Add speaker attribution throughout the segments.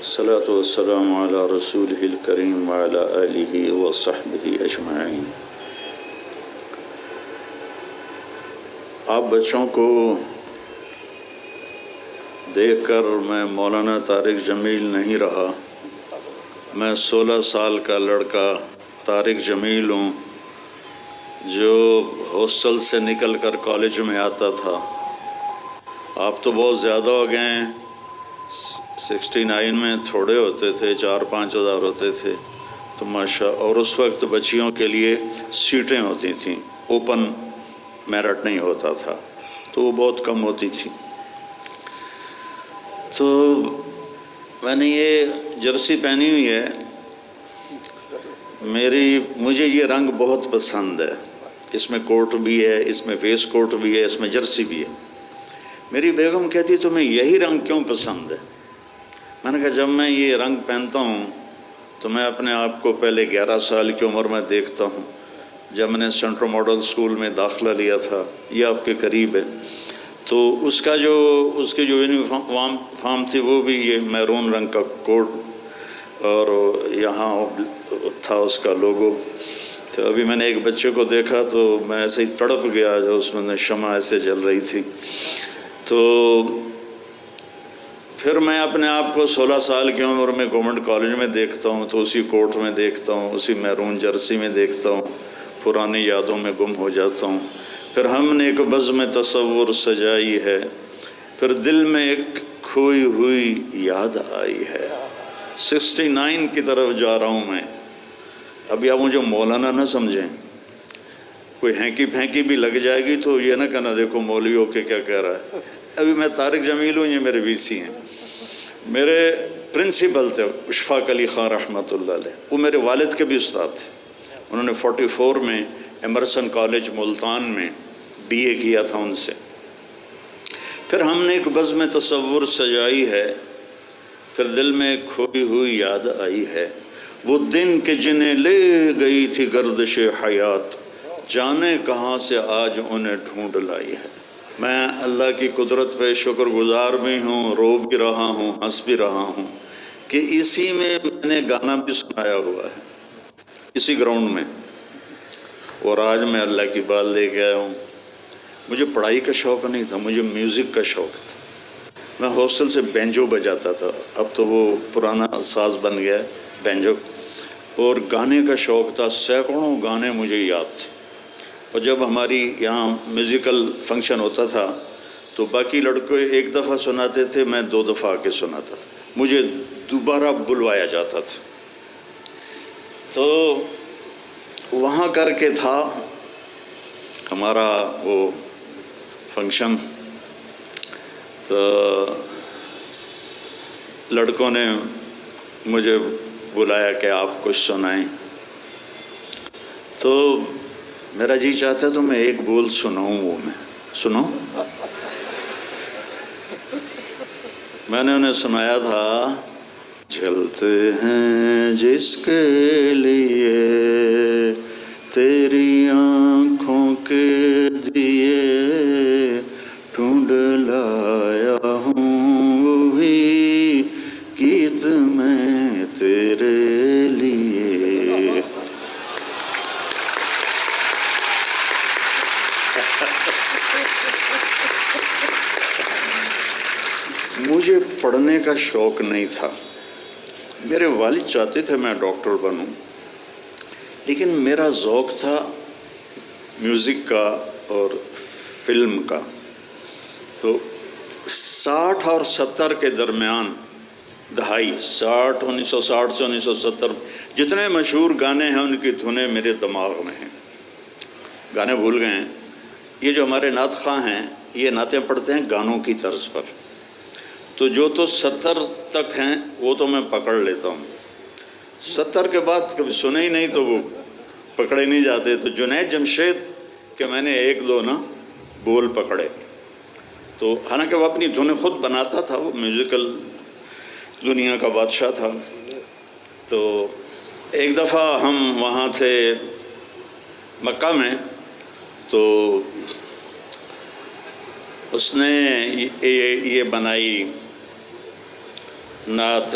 Speaker 1: الصلاة والسلام على رسوله الكريم وعلى آله وصحبه أجمعين۔ آپ بچوں کو دیکھ کر میں مولانا طارق جمیل نہیں رہا، میں 16 سال کا لڑکا طارق جمیل ہوں جو ہاسٹل سے نکل کر کالج میں آتا تھا۔ آپ تو بہت زیادہ ہو گئے ہیں، 69 میں تھوڑے ہوتے تھے، 4-5 ہزار ہوتے تھے تو ماشاء، اور اس وقت بچیوں کے لیے سیٹیں ہوتی تھیں، اوپن میرٹ نہیں ہوتا تھا تو وہ بہت کم ہوتی تھی۔ تو میں نے یہ جرسی پہنی ہوئی ہے، مجھے یہ رنگ بہت پسند ہے، اس میں کوٹ بھی ہے، اس میں ویسٹ کوٹ بھی ہے، اس میں جرسی بھی ہے۔ میری بیگم کہتی تمہیں یہی رنگ کیوں پسند ہے؟ میں نے کہا جب میں یہ رنگ پہنتا ہوں تو میں اپنے آپ کو پہلے 11 سال کی عمر میں دیکھتا ہوں، جب میں نے سینٹرل ماڈل اسکول میں داخلہ لیا تھا، یہ آپ کے قریب ہے، تو اس کی جو یونیفارم تھی وہ بھی یہ میرون رنگ کا کوٹ اور یہاں تھا اس کا لوگو۔ تو ابھی میں نے ایک بچے کو دیکھا تو میں ایسے ہی تڑپ گیا جو اس میں شمع ایسے جل رہی تھی۔ تو پھر میں اپنے آپ کو 16 سال کی عمر میں گورنمنٹ کالج میں دیکھتا ہوں تو اسی کوٹ میں دیکھتا ہوں، اسی میرون جرسی میں دیکھتا ہوں، پرانی یادوں میں گم ہو جاتا ہوں۔ پھر ہم نے ایک بزم تصور سجائی ہے، پھر دل میں ایک کھوئی ہوئی یاد آئی ہے۔ 69 کی طرف جا رہا ہوں میں۔ ابھی آپ مجھے مولانا نہ سمجھیں، کوئی ہینکی پھینکی بھی لگ جائے گی تو یہ نہ کہنا دیکھو مولوی ہو کے کیا کہہ رہا ہے۔ ابھی میں طارق جمیل ہوں، یہ میرے وی سی ہیں۔ میرے پرنسپل تھے اشفاق علی خان رحمۃ اللہ علیہ، وہ میرے والد کے بھی استاد تھے۔ انہوں نے 44 میں ایمرسن کالج ملتان میں BA کیا تھا ان سے۔ پھر ہم نے ایک بزم تصور سجائی ہے، پھر دل میں ایک کھوئی ہوئی یاد آئی ہے، وہ دن کہ جنہیں لے گئی تھی گردش حیات، جانے کہاں سے آج انہیں ڈھونڈ لائی ہے۔ میں اللہ کی قدرت پہ شکر گزار بھی ہوں، رو بھی رہا ہوں، ہنس بھی رہا ہوں کہ اسی میں میں نے گانا بھی سنایا ہوا ہے، اسی گراؤنڈ میں، اور آج میں اللہ کی بات لے کے آیا ہوں۔ مجھے پڑھائی کا شوق نہیں تھا، مجھے میوزک کا شوق تھا۔ میں ہاسٹل سے بینجو بجاتا تھا، اب تو وہ پرانا ساز بن گیا ہے بینجو، اور گانے کا شوق تھا، سینکڑوں گانے مجھے یاد تھے۔ اور جب ہماری یہاں میوزیکل فنکشن ہوتا تھا تو باقی لڑکے ایک دفعہ سناتے تھے، میں 2 دفعہ آ کے سناتا تھا، مجھے دوبارہ بلوایا جاتا تھا۔ تو وہاں کر کے تھا ہمارا وہ فنکشن، تو لڑکوں نے مجھے بلایا کہ آپ کچھ سنائیں، تو میرا جی چاہتا ہے تو میں ایک بول سناؤں، وہ میں سناؤں۔ میں نے انہیں سنایا تھا، جلتے ہیں جس کے لیے تیری آنکھوں کے دیے، ڈھونڈ لایا ہوں وہی گیت میں تیرے لیے۔ مجھے پڑھنے کا شوق نہیں تھا، میرے والد چاہتے تھے میں ڈاکٹر بنوں، لیکن میرا ذوق تھا میوزک کا اور فلم کا۔ تو 60 اور 70 کے درمیان، دہائی 1960 سے 1970، جتنے مشہور گانے ہیں ان کی دھنیں میرے دماغ میں ہیں، گانے بھول گئے ہیں۔ یہ جو ہمارے نعت خواں ہیں یہ نعتیں پڑھتے ہیں گانوں کی طرز پر، تو جو تو 70 تک ہیں وہ تو میں پکڑ لیتا ہوں، 70 کے بعد کبھی سنے ہی نہیں تو وہ پکڑے نہیں جاتے۔ تو جنید جمشید کے میں نے 1-2 نا بول پکڑے، تو حالانکہ وہ اپنی دھنیں خود بناتا تھا، وہ میوزیکل دنیا کا بادشاہ تھا۔ تو ایک دفعہ ہم وہاں تھے مکہ میں، تو اس نے یہ بنائی نعت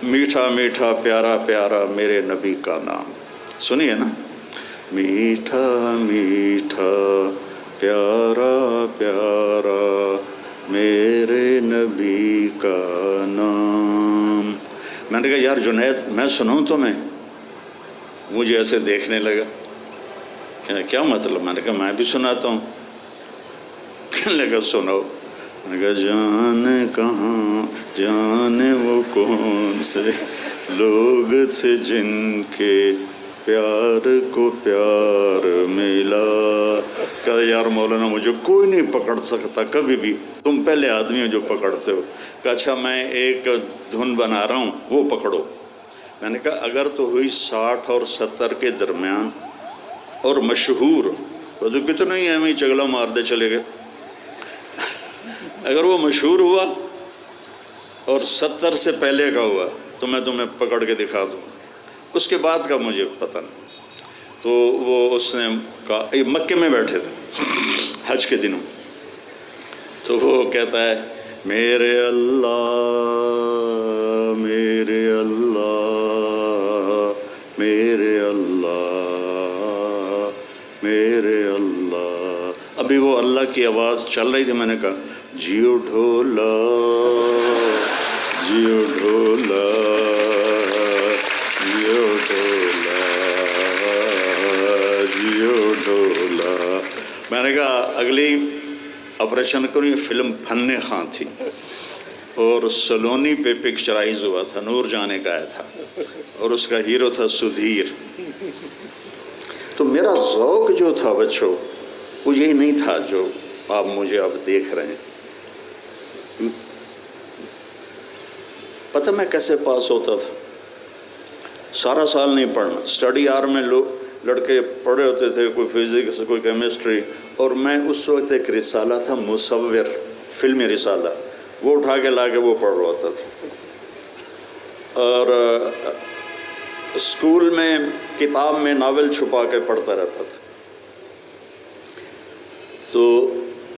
Speaker 1: میٹھا میٹھا پیارا پیارا میرے نبی کا نام، سنیے نا، میٹھا میٹھا پیارا پیارا میرے نبی کا نام۔ میں نے کہا یار جنید میں سناؤں تمہیں؟ مجھے ایسے دیکھنے لگا، کیا مطلب؟ میں نے کہا میں بھی سناتا ہوں۔ کہنے لگا سناؤ۔ میں نے کہا جانے کہاں جانے وہ کون سے لوگ تھے جن کے پیار کو پیار ملا۔ کہا یار مولانا مجھے کوئی نہیں پکڑ سکتا کبھی بھی، تم پہلے آدمی ہو جو پکڑتے ہو۔ کہا اچھا میں ایک دھن بنا رہا ہوں وہ پکڑو۔ میں نے کہا اگر تو ہوئی 60 اور 70 کے درمیان اور مشہور، تو کتنا ہی ہمیں چگلا مار دے چلے گئے، اگر وہ مشہور ہوا اور 70 سے پہلے کا ہوا تو میں تمہیں پکڑ کے دکھا دوں، اس کے بعد کا مجھے پتہ نہیں۔ تو وہ اس نے کہا، مکے میں بیٹھے تھے حج کے دنوں، تو وہ کہتا ہے میرے اللہ میرے اللہ میرے اللہ میرے اللہ۔ ابھی وہ اللہ کی آواز چل رہی تھی، میں نے کہا جیو ڈھولا جیو ڈھولا جیو ڈھولا جیو ڈھولا۔ میں نے کہا اگلی آپریشن کروں، یہ فلم فن خاں تھی اور سلونی پہ پکچرائز ہوا تھا، نور جانے کا آیا تھا اور اس کا ہیرو تھا سدھیر۔ تو میرا ذوق جو تھا بچوں وہ یہی نہیں تھا جو آپ مجھے اب دیکھ رہے ہیں۔ پتہ میں کیسے پاس ہوتا تھا؟ سارا سال نہیں پڑھنا، اسٹڈی آر میں لڑکے پڑھے ہوتے تھے، کوئی فزکس کوئی کیمسٹری، اور میں اس وقت ایک رسالہ تھا مصور، فلمی رسالہ، وہ اٹھا کے لا کے وہ پڑھ رہا ہوتا تھا۔ اور اسکول میں کتاب میں ناول چھپا کے پڑھتا رہتا تھا۔ تو